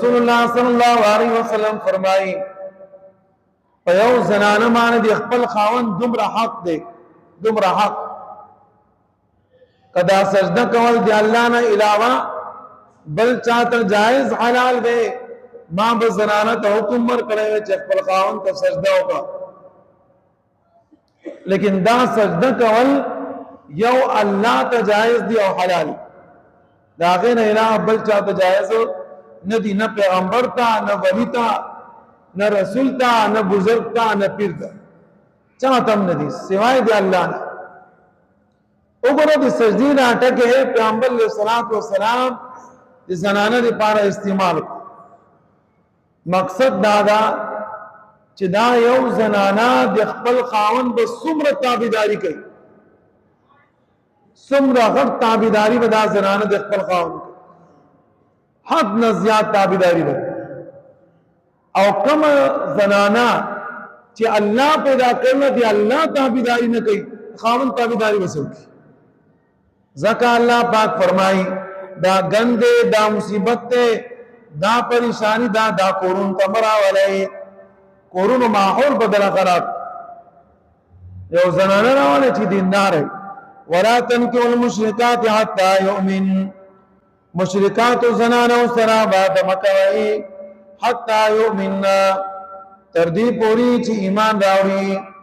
رسول الله صلی الله علیه وسلم فرمایي په یو زنانه باندې خپل خاوند دومره حق دی، دومره حق کدا سجده کول دی الله نه علاوه بل چاته جائز حلال دی. ما به زنانه ته حکم ورکړی چې خپل خاوند ته سجده وکړه، لیکن دا سجده کول یو الله ته جائز دی او حلال، دا غیر نه علاوه بل چاته جائز نه دی، نه پیغمبر ته، نه ولی ته، نه رسول ته، نه بزرگ ته، نه پیر ته، چاته هم نه دی سوای دی الله نه. وګوره د سجدې نه ټکه پیغمبر علیه الصلاۃ والسلام د زنانه لپاره استعمال کړ. مقصد دا دا چې دا یو زنانه د خپل خاوند به څومره تابعداري کوي، څومره غټ تابعداري به دا زنانه د خپل خاوند کوي، حد نه زیات تابعداري به. او کوم زنانه چې الله پیدا کړل دی الله تابعداري نه کوي، خاوند تابعداري وسوي. ځکه الله پاک فرمایي دا ګنده، دا مصیبت ته، دا پریشانی، دا کورون تمرا ولای، کورون ماحول بدل خراب. یو زنانه راواله چې دیندار وي. ولا تنكحوا المشركات حتى يؤمن، مشرکات زنانه سره بعد مکوي حتى يؤمن، تر دې پوری چې ایمان راوړي.